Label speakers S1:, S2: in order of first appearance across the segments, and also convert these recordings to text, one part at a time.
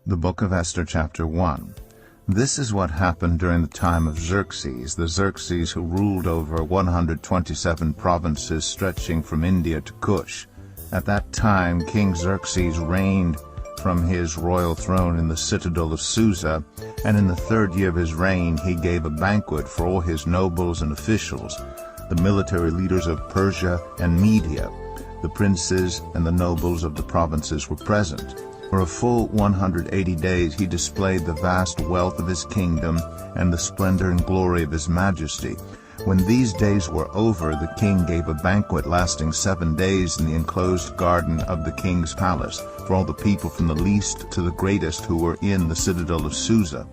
S1: The Book of Esther, chapter 1. This is what happened during the time of Xerxes, the Xerxes who ruled over 127 provinces stretching from India to Cush. At that time King Xerxes reigned from his royal throne in the citadel of Susa, and in the 3rd year of his reign he gave a banquet for all his nobles and officials, the military leaders of Persia and Media. The princes and the nobles of the provinces were present. For a full 180 days he displayed the vast wealth of his kingdom and the splendor and glory of his majesty. When these days were over, the king gave a banquet lasting 7 days in the enclosed garden of the king's palace, for all the people from the least to the greatest who were in the citadel of Susa.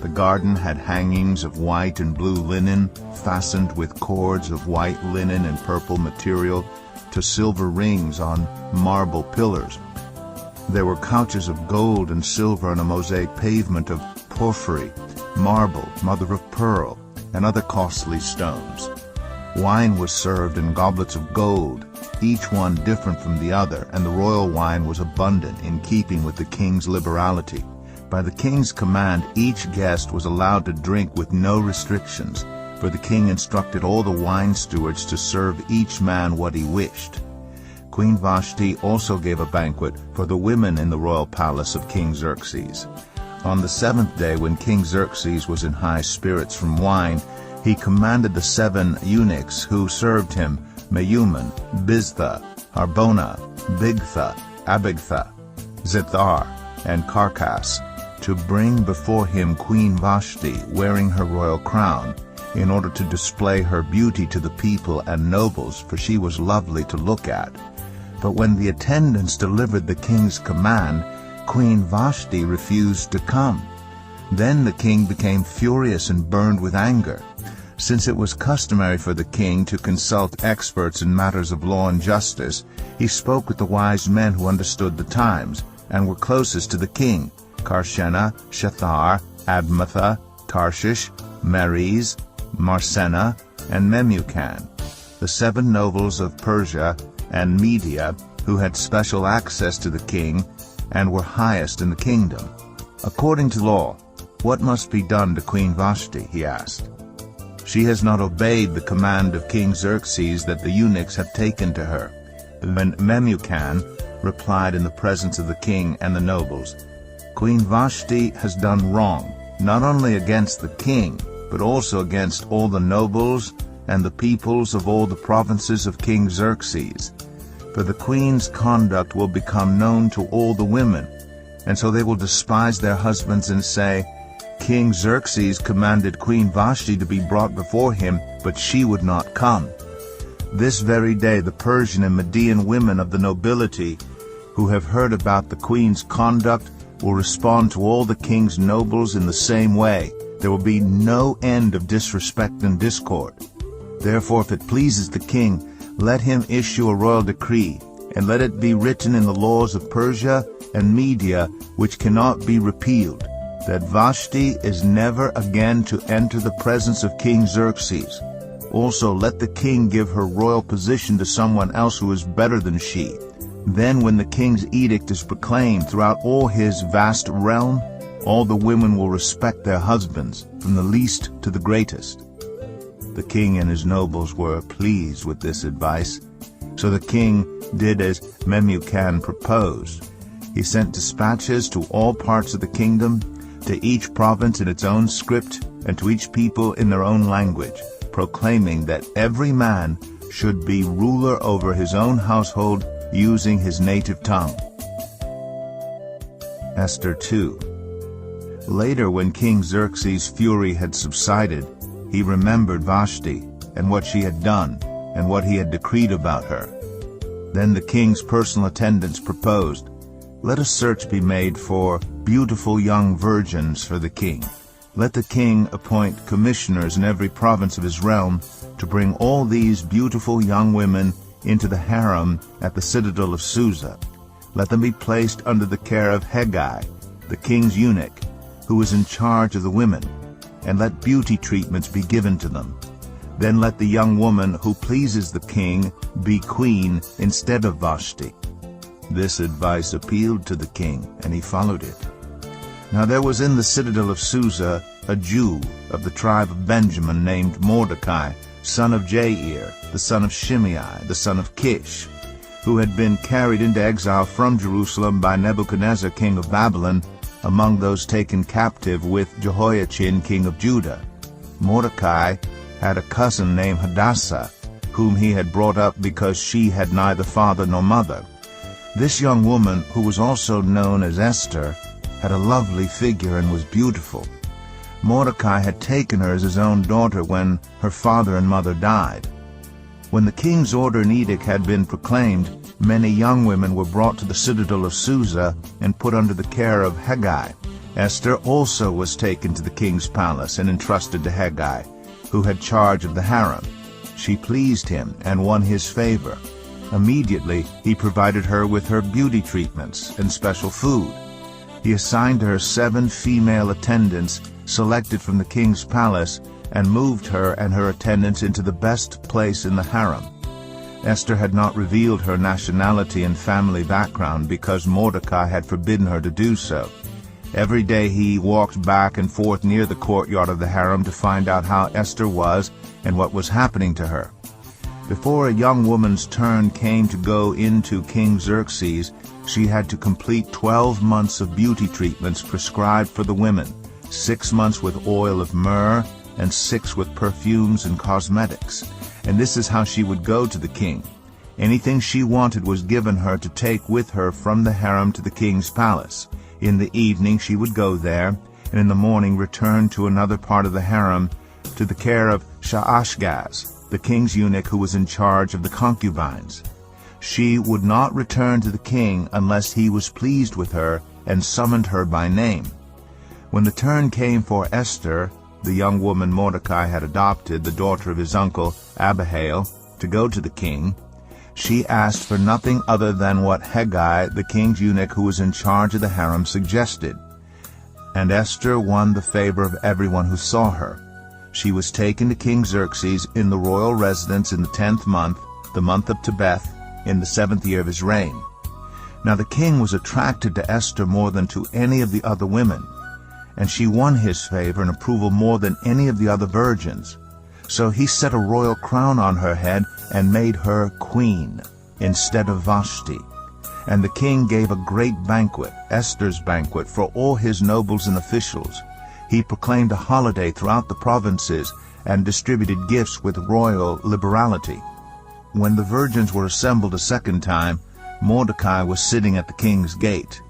S1: The garden had hangings of white and blue linen, fastened with cords of white linen and purple material to silver rings on marble pillars. There were couches of gold and silver and a mosaic pavement of porphyry, marble, mother of pearl, and other costly stones. Wine was served in goblets of gold, each one different from the other, and the royal wine was abundant in keeping with the king's liberality. By the king's command, each guest was allowed to drink with no restrictions, for the king instructed all the wine stewards to serve each man what he wished. Queen Vashti also gave a banquet for the women in the royal palace of King Xerxes. On the 7th day, when King Xerxes was in high spirits from wine, he commanded the 7 eunuchs who served him, Mehuman, Biztha, Harbona, Bigtha, Abagtha, Zithar, and Carcass, to bring before him Queen Vashti wearing her royal crown, in order to display her beauty to the people and nobles, for she was lovely to look at. But when the attendants delivered the king's command, Queen Vashti refused to come. Then the king became furious and burned with anger. Since it was customary for the king to consult experts in matters of law and justice, he spoke with the wise men who understood the times, and were closest to the king, Karshena, Shethar, Admatha, Tarshish, Meres, Marsena, and Memucan, the 7 nobles of Persia and Media, who had special access to the king and were highest in the kingdom. According to law, what must be done to Queen Vashti? He asked. She has not obeyed the command of King Xerxes that the eunuchs have taken to her. Then Memucan replied in the presence of the king and the nobles, Queen Vashti has done wrong, not only against the king, but also against all the nobles and the peoples of all the provinces of King Xerxes. For the queen's conduct will become known to all the women, and so they will despise their husbands and say, King Xerxes commanded Queen Vashti to be brought before him, but she would not come. This very day the Persian and Median women of the nobility, who have heard about the queen's conduct, will respond to all the king's nobles in the same way. There will be no end of disrespect and discord. Therefore, if it pleases the king, let him issue a royal decree, and let it be written in the laws of Persia and Media, which cannot be repealed, that Vashti is never again to enter the presence of King Xerxes. Also let the king give her royal position to someone else who is better than she. Then when the king's edict is proclaimed throughout all his vast realm, all the women will respect their husbands, from the least to the greatest. The king and his nobles were pleased with this advice. So the king did as Memucan proposed. He sent dispatches to all parts of the kingdom, to each province in its own script, and to each people in their own language, proclaiming that every man should be ruler over his own household using his native tongue. Esther 2. Later, when King Xerxes' fury had subsided, he remembered Vashti, and what she had done, and what he had decreed about her. Then the king's personal attendants proposed, Let a search be made for beautiful young virgins for the king. Let the king appoint commissioners in every province of his realm to bring all these beautiful young women into the harem at the citadel of Susa. Let them be placed under the care of Hegai, the king's eunuch, who is in charge of the women, and let beauty treatments be given to them. Then let the young woman who pleases the king be queen instead of Vashti. This advice appealed to the king, and he followed it. Now there was in the citadel of Susa a Jew of the tribe of Benjamin named Mordecai, son of Jair, the son of Shimei, the son of Kish, who had been carried into exile from Jerusalem by Nebuchadnezzar king of Babylon, among those taken captive with Jehoiachin king of Judah. Mordecai had a cousin named Hadassah, whom he had brought up because she had neither father nor mother. This young woman, who was also known as Esther, had a lovely figure and was beautiful. Mordecai had taken her as his own daughter when her father and mother died. When the king's order and edict had been proclaimed, many young women were brought to the citadel of Susa and put under the care of Hegai. Esther also was taken to the king's palace and entrusted to Hegai, who had charge of the harem. She pleased him and won his favor. Immediately he provided her with her beauty treatments and special food. He assigned to her 7 female attendants selected from the king's palace, and moved her and her attendants into the best place in the harem. Esther had not revealed her nationality and family background because Mordecai had forbidden her to do so. Every day he walked back and forth near the courtyard of the harem to find out how Esther was and what was happening to her. Before a young woman's turn came to go into King Xerxes, she had to complete 12 months of beauty treatments prescribed for the women, 6 months with oil of myrrh, and 6 with perfumes and cosmetics. And this is how she would go to the king. Anything she wanted was given her to take with her from the harem to the king's palace. In the evening she would go there, and in the morning return to another part of the harem, to the care of Shaashgaz, the king's eunuch who was in charge of the concubines. She would not return to the king unless he was pleased with her and summoned her by name. When the turn came for Esther, the young woman Mordecai had adopted, the daughter of his uncle Abihail, to go to the king, she asked for nothing other than what Hegai, the king's eunuch who was in charge of the harem, suggested. And Esther won the favor of everyone who saw her. She was taken to King Xerxes in the royal residence in the 10th month, the month of Tebeth, in the 7th year of his reign. Now the king was attracted to Esther more than to any of the other women, and she won his favor and approval more than any of the other virgins. So he set a royal crown on her head and made her queen instead of Vashti. And the king gave a great banquet, Esther's banquet, for all his nobles and officials. He proclaimed a holiday throughout the provinces and distributed gifts with royal liberality. When the virgins were assembled a second time, Mordecai was sitting at the king's gate.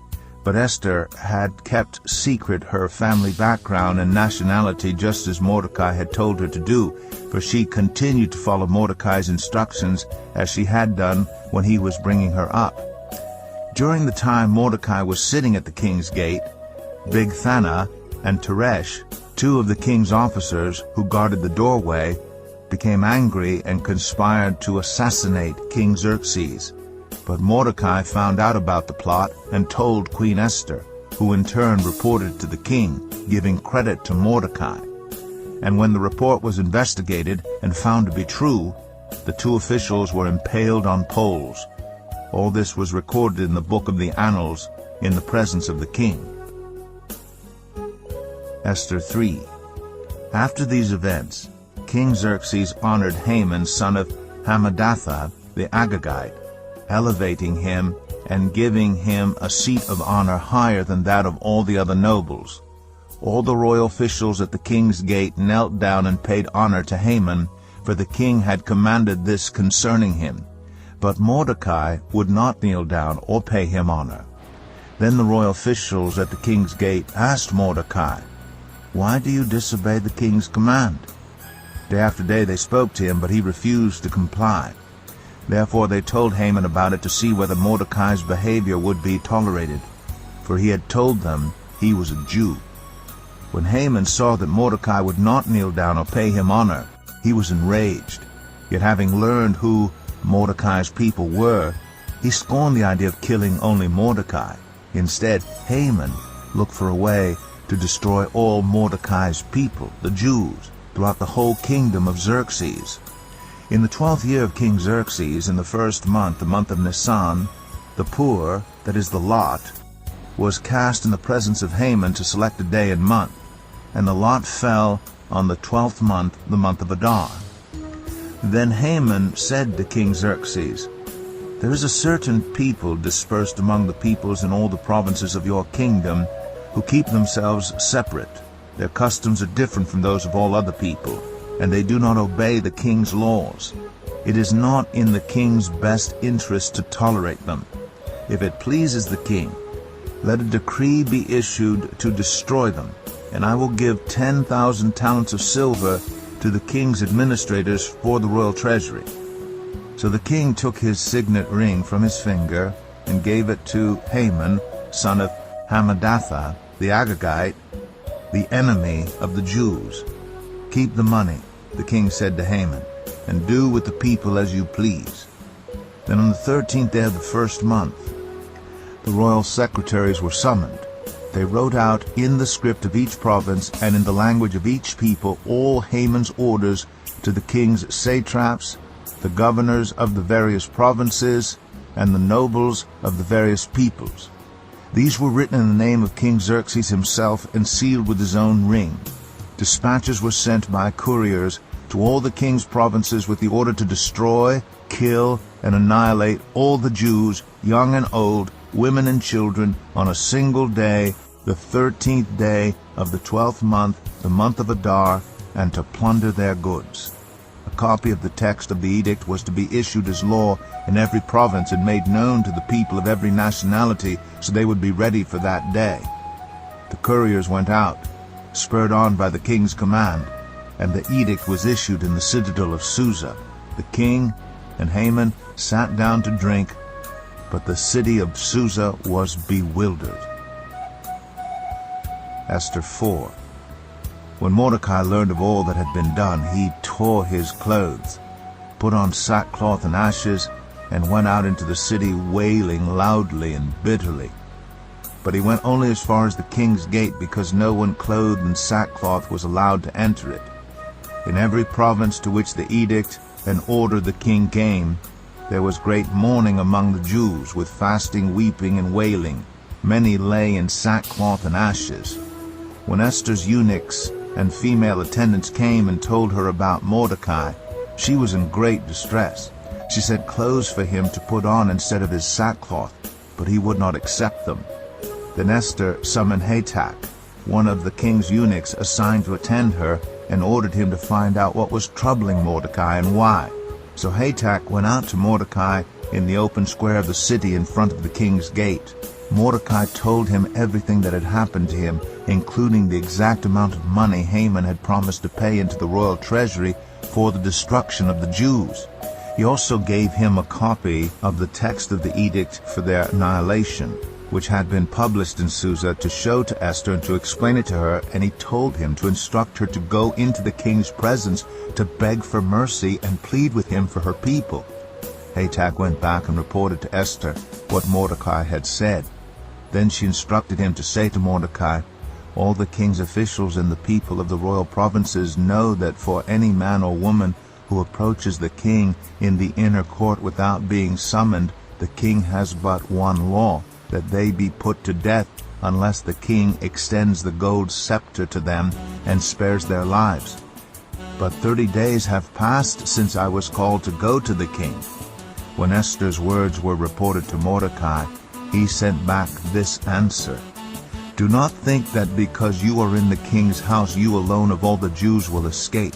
S1: But Esther had kept secret her family background and nationality, just as Mordecai had told her to do, for she continued to follow Mordecai's instructions as she had done when he was bringing her up. During the time Mordecai was sitting at the king's gate, Bigthana and Teresh, 2 of the king's officers who guarded the doorway, became angry and conspired to assassinate King Xerxes. But Mordecai found out about the plot and told Queen Esther, who in turn reported to the king, giving credit to Mordecai. And when the report was investigated and found to be true, the 2 officials were impaled on poles. All this was recorded in the book of the Annals in the presence of the king. Esther 3. After these events, King Xerxes honored Haman, son of Hammedatha, the Agagite, elevating him and giving him a seat of honor higher than that of all the other nobles. All the royal officials at the king's gate knelt down and paid honor to Haman, for the king had commanded this concerning him. But Mordecai would not kneel down or pay him honor. Then the royal officials at the king's gate asked Mordecai, "Why do you disobey the king's command?" Day after day they spoke to him, but he refused to comply. Therefore they told Haman about it to see whether Mordecai's behavior would be tolerated, for he had told them he was a Jew. When Haman saw that Mordecai would not kneel down or pay him honor, he was enraged. Yet having learned who Mordecai's people were, he scorned the idea of killing only Mordecai. Instead, Haman looked for a way to destroy all Mordecai's people, the Jews, throughout the whole kingdom of Xerxes. In the 12th year of King Xerxes, in the 1st month, the month of Nisan, the Pur, that is the lot, was cast in the presence of Haman to select a day and month, and the lot fell on the 12th month, the month of Adar. Then Haman said to King Xerxes, "There is a certain people dispersed among the peoples in all the provinces of your kingdom, who keep themselves separate. Their customs are different from those of all other people, and they do not obey the king's laws. It is not in the king's best interest to tolerate them. If it pleases the king, let a decree be issued to destroy them, and I will give 10,000 talents of silver to the king's administrators for the royal treasury." So the king took his signet ring from his finger and gave it to Haman, son of Hammedatha, the Agagite, the enemy of the Jews. "Keep the money," the king said to Haman, "and do with the people as you please." Then on the 13th day of the first month, the royal secretaries were summoned. They wrote out in the script of each province and in the language of each people all Haman's orders to the king's satraps, the governors of the various provinces, and the nobles of the various peoples. These were written in the name of King Xerxes himself and sealed with his own ring. Dispatches were sent by couriers to all the king's provinces with the order to destroy, kill, and annihilate all the Jews, young and old, women and children, on a single day, the 13th day of the 12th month, the month of Adar, and to plunder their goods. A copy of the text of the edict was to be issued as law in every province and made known to the people of every nationality, so they would be ready for that day. The couriers went out, spurred on by the king's command, and the edict was issued in the citadel of Susa. The king and Haman sat down to drink, but the city of Susa was bewildered. Esther 4. When Mordecai learned of all that had been done, he tore his clothes, put on sackcloth and ashes, and went out into the city wailing loudly and bitterly. But he went only as far as the king's gate, because no one clothed in sackcloth was allowed to enter it. In every province to which the edict and order the king came, there was great mourning among the Jews, with fasting, weeping, and wailing. Many lay in sackcloth and ashes. When Esther's eunuchs and female attendants came and told her about Mordecai, she was in great distress. She sent clothes for him to put on instead of his sackcloth, but he would not accept them. Then Esther summoned Hatach, one of the king's eunuchs assigned to attend her, and ordered him to find out what was troubling Mordecai and why. So Hatach went out to Mordecai in the open square of the city in front of the king's gate. Mordecai told him everything that had happened to him, including the exact amount of money Haman had promised to pay into the royal treasury for the destruction of the Jews. He also gave him a copy of the text of the edict for their annihilation, which had been published in Susa, to show to Esther and to explain it to her, and he told him to instruct her to go into the king's presence to beg for mercy and plead with him for her people. Hatach went back and reported to Esther what Mordecai had said. Then she instructed him to say to Mordecai, "All the king's officials and the people of the royal provinces know that for any man or woman who approaches the king in the inner court without being summoned, the king has but one law, that they be put to death unless the king extends the gold scepter to them and spares their lives. But 30 days have passed since I was called to go to the king." When Esther's words were reported to Mordecai, he sent back this answer: "Do not think that because you are in the king's house you alone of all the Jews will escape.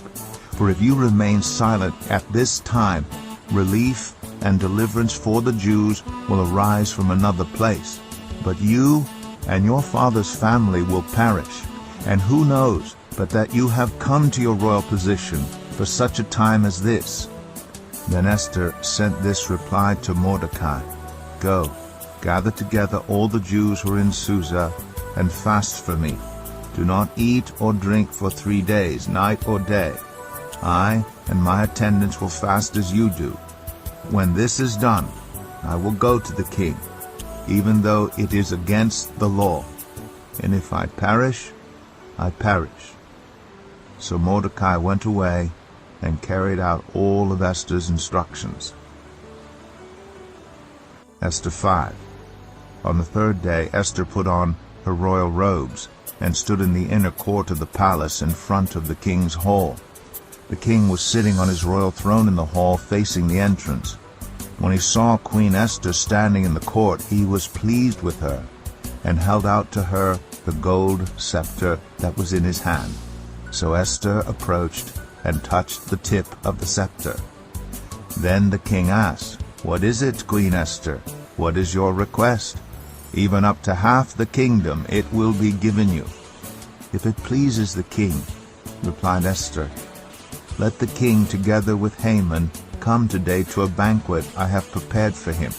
S1: For if you remain silent at this time, relief and deliverance for the Jews will arise from another place. But you and your father's family will perish. And who knows but that you have come to your royal position for such a time as this?" Then Esther sent this reply to Mordecai: "Go, gather together all the Jews who are in Susa, and fast for me. Do not eat or drink for 3 days, night or day. I and my attendants will fast as you do. When this is done, I will go to the king, even though it is against the law. And if I perish, I perish." So Mordecai went away and carried out all of Esther's instructions. Esther 5. On the third day Esther put on her royal robes and stood in the inner court of the palace in front of the king's hall. The king was sitting on his royal throne in the hall facing the entrance. When he saw Queen Esther standing in the court, he was pleased with her and held out to her the gold scepter that was in his hand. So Esther approached and touched the tip of the scepter. Then the king asked, "What is it, Queen Esther? What is your request? Even up to half the kingdom it will be given you." "If it pleases the king," replied Esther, "let the king together with Haman come today to a banquet I have prepared for him."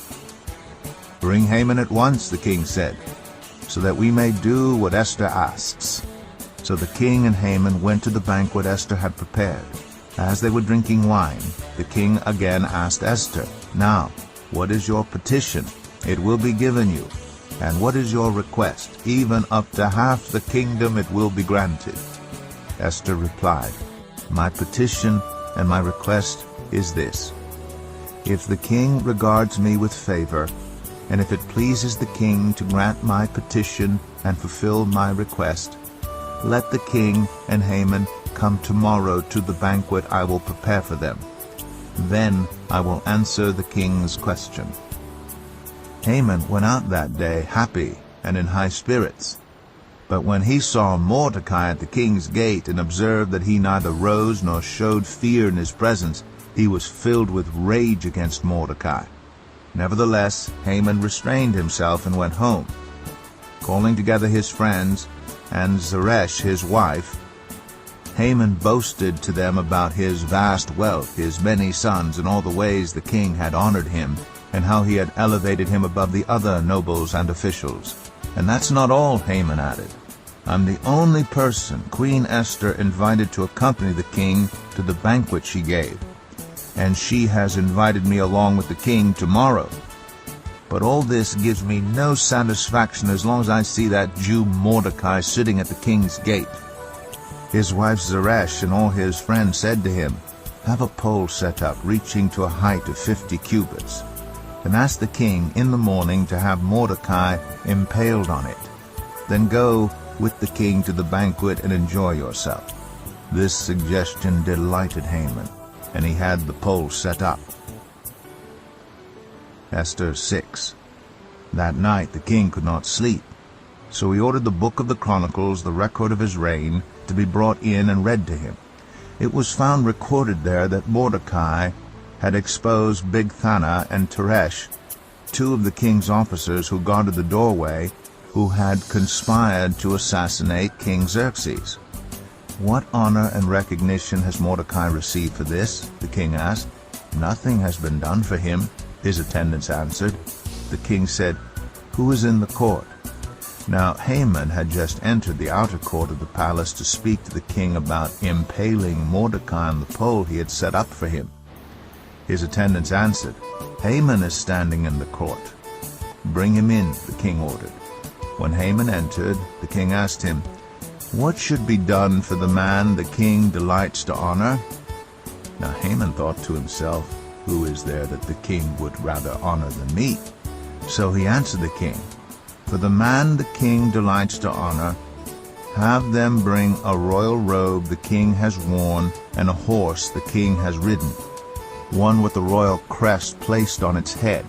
S1: "Bring Haman at once," the king said, "so that we may do what Esther asks." So the king and Haman went to the banquet Esther had prepared. As they were drinking wine, the king again asked Esther, "Now, what is your petition? It will be given you. And what is your request? Even up to half the kingdom it will be granted." Esther replied, "My petition and my request is this. If the king regards me with favor, and if it pleases the king to grant my petition and fulfill my request, let the king and Haman come tomorrow to the banquet I will prepare for them. Then I will answer the king's question." Haman went out that day happy and in high spirits. But when he saw Mordecai at the king's gate and observed that he neither rose nor showed fear in his presence, he was filled with rage against Mordecai. Nevertheless, Haman restrained himself and went home. Calling together his friends and Zeresh his wife, Haman boasted to them about his vast wealth, his many sons, and all the ways the king had honored him, and how he had elevated him above the other nobles and officials. "And that's not all," Haman added. "I'm the only person Queen Esther invited to accompany the king to the banquet she gave, and she has invited me along with the king tomorrow. But all this gives me no satisfaction as long as I see that Jew Mordecai sitting at the king's gate." His wife Zeresh and all his friends said to him, "Have a pole set up reaching to a height of 50 cubits, and ask the king in the morning to have Mordecai impaled on it. Then go with the king to the banquet and enjoy yourself." This suggestion delighted Haman, and he had the pole set up. Esther 6. That night the king could not sleep, so he ordered the book of the Chronicles, the record of his reign, to be brought in and read to him. It was found recorded there that Mordecai had exposed Bigthana and Teresh, two of the king's officers who guarded the doorway, who had conspired to assassinate King Xerxes. "What honor and recognition has Mordecai received for this?" the king asked. "Nothing has been done for him," his attendants answered. The king said, "Who is in the court?" Now Haman had just entered the outer court of the palace to speak to the king about impaling Mordecai on the pole he had set up for him. His attendants answered, "Haman is standing in the court." "Bring him in," the king ordered. When Haman entered, the king asked him, "What should be done for the man the king delights to honor?" Now Haman thought to himself, "Who is there that the king would rather honor than me?" So he answered the king, "For the man the king delights to honor, have them bring a royal robe the king has worn and a horse the king has ridden, one with the royal crest placed on its head.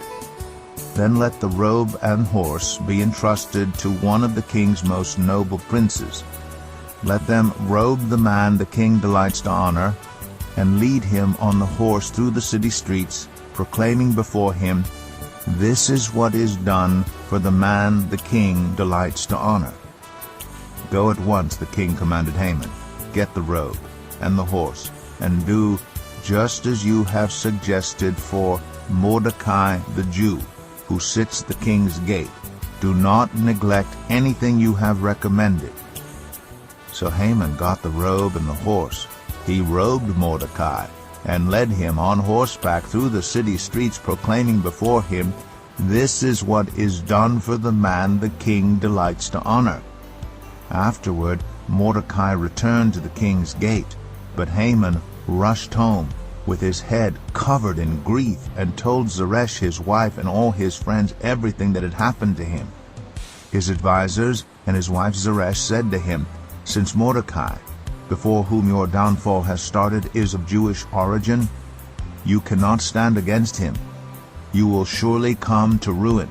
S1: Then let the robe and horse be entrusted to one of the king's most noble princes. Let them robe the man the king delights to honor, and lead him on the horse through the city streets, proclaiming before him, 'This is what is done for the man the king delights to honor.'" "Go at once," the king commanded Haman. "Get the robe and the horse, and do just as you have suggested for Mordecai the Jew, who sits at the king's gate. Do not neglect anything you have recommended." So Haman got the robe and the horse. He robed Mordecai and led him on horseback through the city streets, proclaiming before him, "This is what is done for the man the king delights to honor." Afterward Mordecai returned to the king's gate, but Haman rushed home, with his head covered in grief, and told Zeresh his wife and all his friends everything that had happened to him. His advisers and his wife Zeresh said to him, "Since Mordecai, before whom your downfall has started, is of Jewish origin, you cannot stand against him. You will surely come to ruin."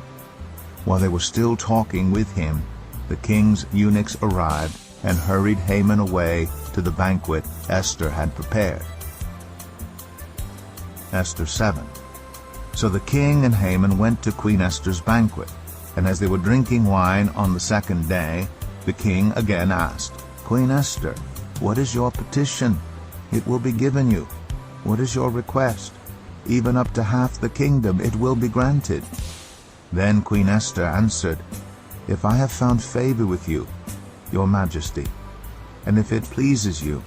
S1: While they were still talking with him, the king's eunuchs arrived and hurried Haman away to the banquet Esther had prepared. Esther 7. So the king and Haman went to Queen Esther's banquet, and as they were drinking wine on the second day, the king again asked, "Queen Esther, what is your petition? It will be given you. What is your request? Even up to half the kingdom it will be granted." Then Queen Esther answered, "If I have found favor with you, your majesty, and if it pleases you,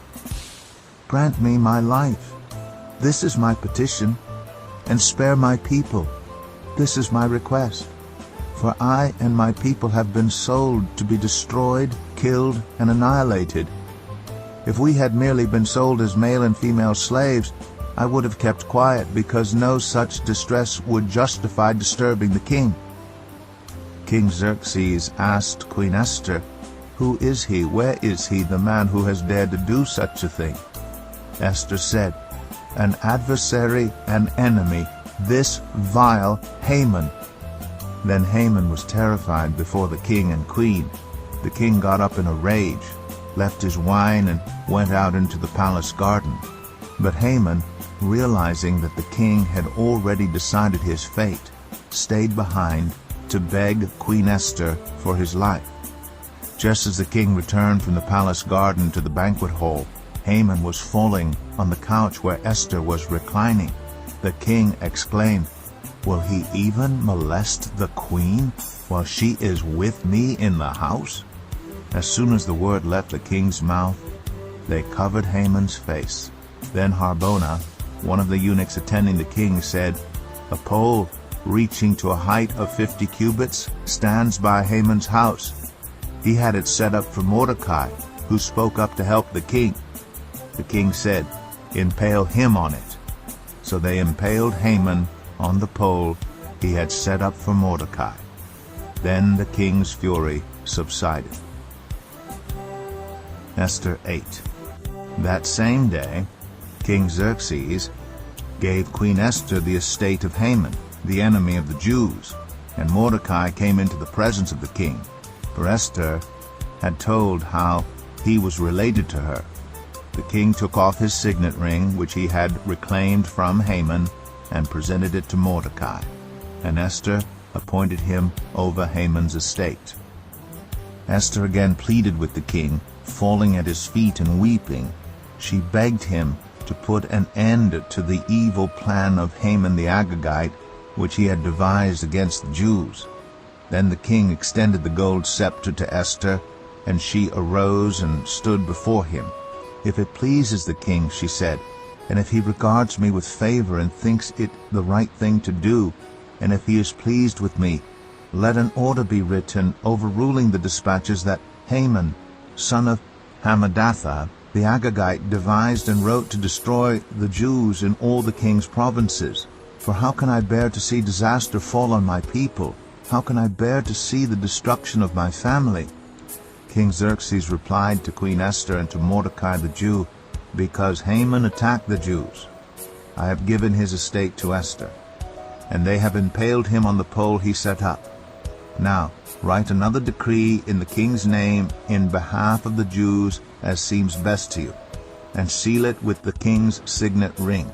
S1: grant me my life. This is my petition, and spare my people. This is my request. For I and my people have been sold to be destroyed, killed, and annihilated. If we had merely been sold as male and female slaves, I would have kept quiet, because no such distress would justify disturbing the king." King Xerxes asked Queen Esther, "Who is he? Where is he, the man who has dared to do such a thing?" Esther said, "An adversary, an enemy, this vile Haman." Then Haman was terrified before the king and queen. The king got up in a rage, left his wine, and went out into the palace garden. But Haman, realizing that the king had already decided his fate, stayed behind to beg Queen Esther for his life. Just as the king returned from the palace garden to the banquet hall, Haman was falling on the couch where Esther was reclining. The king exclaimed, "Will he even molest the queen while she is with me in the house?" As soon as the word left the king's mouth, they covered Haman's face. Then Harbona, one of the eunuchs attending the king, said, "A pole reaching to a height of 50 cubits stands by Haman's house. He had it set up for Mordecai, who spoke up to help the king." The king said, "Impale him on it." So they impaled Haman on the pole he had set up for Mordecai. Then the king's fury subsided. Esther 8. That same day, King Xerxes gave Queen Esther the estate of Haman, the enemy of the Jews, and Mordecai came into the presence of the king, for Esther had told how he was related to her. The king took off his signet ring, which he had reclaimed from Haman, and presented it to Mordecai, and Esther appointed him over Haman's estate. Esther again pleaded with the king, falling at his feet and weeping. She begged him to put an end to the evil plan of Haman the Agagite, which he had devised against the Jews. Then the king extended the gold scepter to Esther, and she arose and stood before him. "If it pleases the king," she said, "and if he regards me with favor and thinks it the right thing to do, and if he is pleased with me, let an order be written overruling the dispatches that Haman, son of Hammedatha, the Agagite, devised and wrote to destroy the Jews in all the king's provinces. For how can I bear to see disaster fall on my people? How can I bear to see the destruction of my family?" King Xerxes replied to Queen Esther and to Mordecai the Jew, "Because Haman attacked the Jews, I have given his estate to Esther, and they have impaled him on the pole he set up. Now write another decree in the king's name in behalf of the Jews as seems best to you, and seal it with the king's signet ring.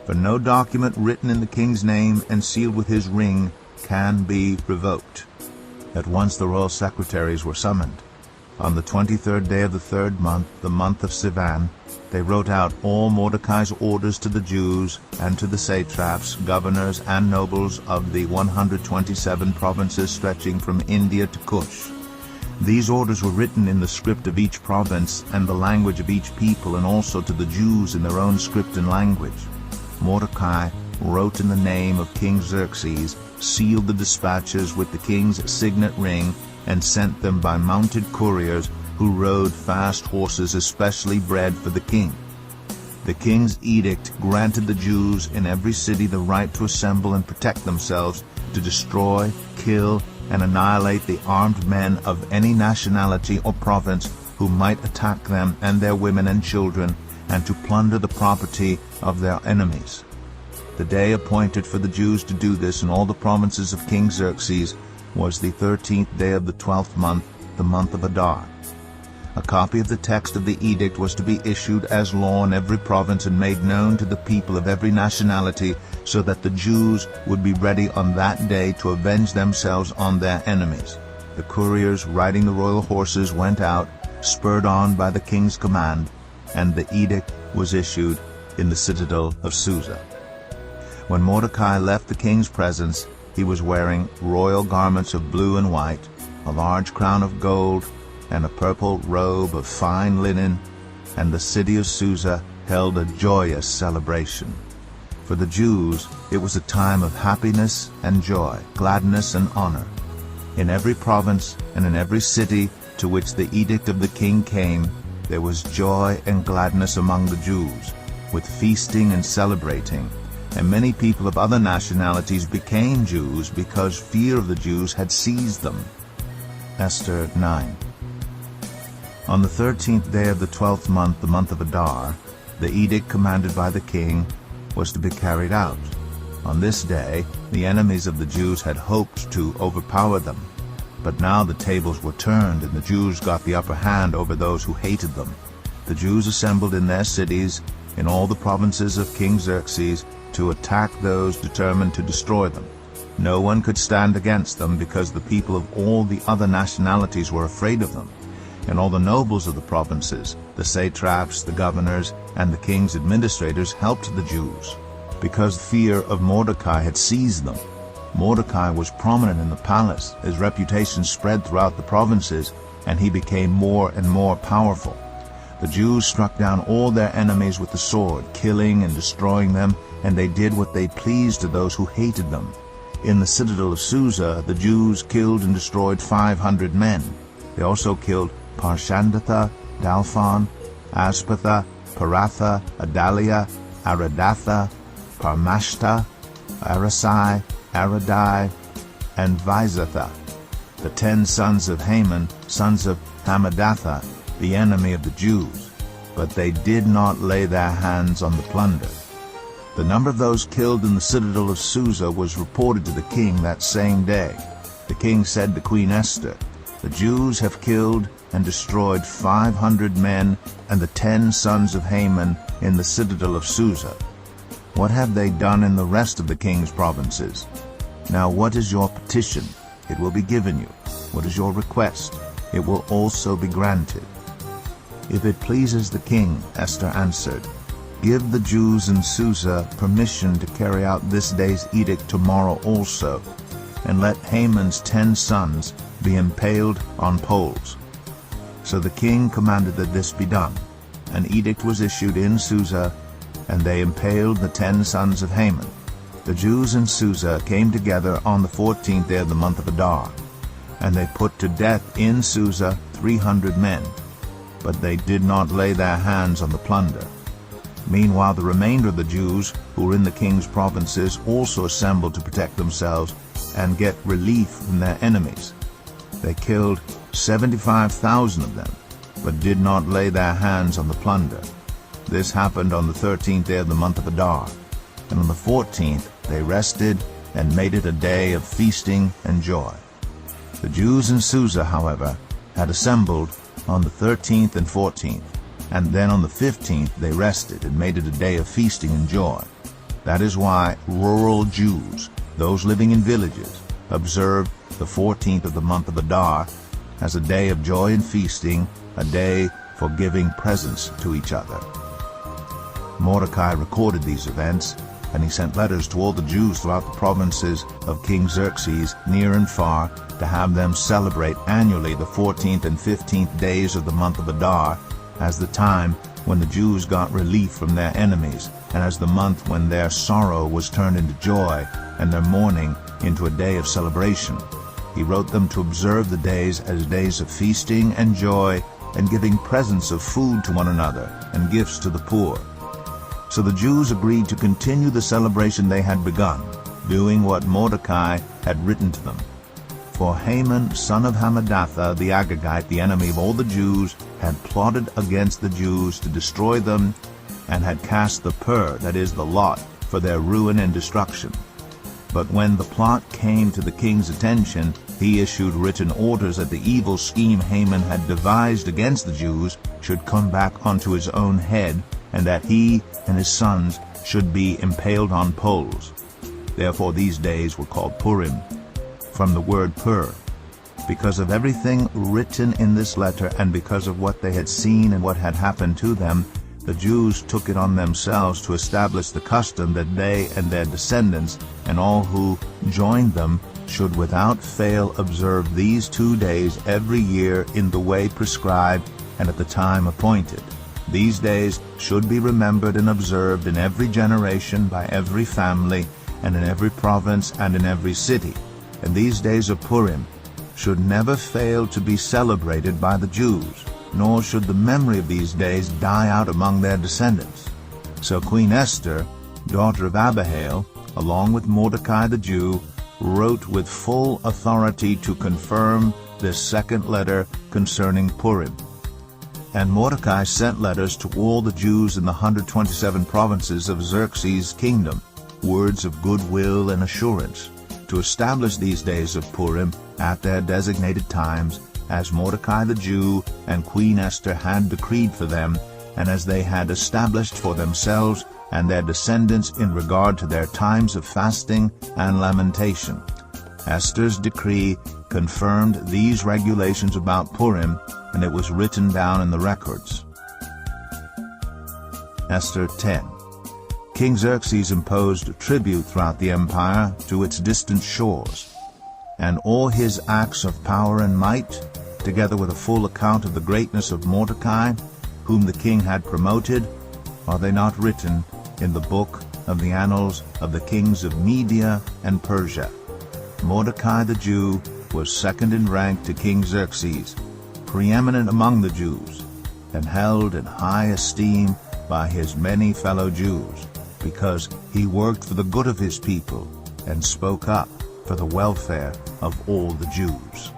S1: For no document written in the king's name and sealed with his ring can be revoked." At once the royal secretaries were summoned. On the 23rd day of the 3rd month, the month of Sivan, they wrote out all Mordecai's orders to the Jews and to the satraps, governors, and nobles of the 127 provinces stretching from India to Cush. These orders were written in the script of each province and the language of each people, and also to the Jews in their own script and language. Mordecai wrote in the name of King Xerxes, sealed the dispatches with the king's signet ring, and sent them by mounted couriers who rode fast horses especially bred for the king. The king's edict granted the Jews in every city the right to assemble and protect themselves, to destroy, kill, and annihilate the armed men of any nationality or province who might attack them and their women and children, and to plunder the property of their enemies. The day appointed for the Jews to do this in all the provinces of King Xerxes was the 13th day of the 12th month, the month of Adar. A copy of the text of the edict was to be issued as law in every province and made known to the people of every nationality, so that the Jews would be ready on that day to avenge themselves on their enemies. The couriers riding the royal horses went out, spurred on by the king's command, and the edict was issued in the citadel of Susa. When Mordecai left the king's presence, he was wearing royal garments of blue and white, a large crown of gold, and a purple robe of fine linen, and the city of Susa held a joyous celebration. For the Jews it was a time of happiness and joy, gladness and honor. In every province and in every city to which the edict of the king came, there was joy and gladness among the Jews, with feasting and celebrating, and many people of other nationalities became Jews because fear of the Jews had seized them. Esther 9. On the 13th day of the 12th month, the month of Adar, the edict commanded by the king was to be carried out. On this day, the enemies of the Jews had hoped to overpower them, but now the tables were turned and the Jews got the upper hand over those who hated them. The Jews assembled in their cities, in all the provinces of King Xerxes, to attack those determined to destroy them. No one could stand against them because the people of all the other nationalities were afraid of them. And all the nobles of the provinces, the satraps, the governors, and the king's administrators helped the Jews, because fear of Mordecai had seized them. Mordecai was prominent in the palace, his reputation spread throughout the provinces, and he became more and more powerful. The Jews struck down all their enemies with the sword, killing and destroying them, and they did what they pleased to those who hated them. In the citadel of Susa, the Jews killed and destroyed 500 men. They also killed Parshandatha, Dalphon, Aspatha, Paratha, Adalia, Aradatha, Parmashta, Arasai, Aradai, and Vizatha, the 10 sons of Haman, sons of Hammedatha, the enemy of the Jews. But they did not lay their hands on the plunder. The number of those killed in the citadel of Susa was reported to the king that same day. The king said to Queen Esther, "The Jews have killed and destroyed 500 men and the 10 sons of Haman in the citadel of Susa. What have they done in the rest of the king's provinces? Now what is your petition? It will be given you. What is your request? It will also be granted." "If it pleases the king," Esther answered, "give the Jews in Susa permission to carry out this day's edict tomorrow also, and let Haman's 10 sons be impaled on poles." So the king commanded that this be done. An edict was issued in Susa, and they impaled the 10 sons of Haman. The Jews in Susa came together on the 14th day of the month of Adar, and they put to death in Susa 300 men, but they did not lay their hands on the plunder. Meanwhile the remainder of the Jews who were in the king's provinces also assembled to protect themselves and get relief from their enemies. They killed 75,000 of them, but did not lay their hands on the plunder. This happened on the 13th day of the month of Adar, and on the 14th they rested and made it a day of feasting and joy. The Jews in Susa, however, had assembled on the 13th and 14th, and then on the 15th they rested and made it a day of feasting and joy. That is why rural Jews, those living in villages, observe the 14th of the month of Adar as a day of joy and feasting, a day for giving presents to each other. Mordecai recorded these events, and he sent letters to all the Jews throughout the provinces of King Xerxes, near and far, to have them celebrate annually the 14th and 15th days of the month of Adar as the time when the Jews got relief from their enemies, and as the month when their sorrow was turned into joy and their mourning into a day of celebration. He wrote them to observe the days as days of feasting and joy, and giving presents of food to one another and gifts to the poor. So the Jews agreed to continue the celebration they had begun, doing what Mordecai had written to them. For Haman, son of Hammedatha, the Agagite, the enemy of all the Jews, had plotted against the Jews to destroy them, and had cast the pur, that is, the lot, for their ruin and destruction. But when the plot came to the king's attention, he issued written orders that the evil scheme Haman had devised against the Jews should come back onto his own head, and that he and his sons should be impaled on poles. Therefore these days were called Purim, from the word pur. Because of everything written in this letter, and because of what they had seen and what had happened to them, the Jews took it on themselves to establish the custom that they and their descendants and all who joined them should without fail observe these 2 days every year in the way prescribed and at the time appointed. These days should be remembered and observed in every generation by every family and in every province and in every city. And these days of Purim should never fail to be celebrated by the Jews, nor should the memory of these days die out among their descendants. So Queen Esther, daughter of Abihail, along with Mordecai the Jew, wrote with full authority to confirm this second letter concerning Purim. And Mordecai sent letters to all the Jews in the 127 provinces of Xerxes' kingdom, words of goodwill and assurance, to establish these days of Purim at their designated times, as Mordecai the Jew and Queen Esther had decreed for them, and as they had established for themselves and their descendants in regard to their times of fasting and lamentation. Esther's decree confirmed these regulations about Purim, and it was written down in the records. Esther 10. King Xerxes imposed tribute throughout the empire to its distant shores, and all his acts of power and might, together with a full account of the greatness of Mordecai, whom the king had promoted, are they not written in the book of the annals of the kings of Media and Persia? Mordecai the Jew was second in rank to King Xerxes, preeminent among the Jews, and held in high esteem by his many fellow Jews, because he worked for the good of his people and spoke up for the welfare of all the Jews.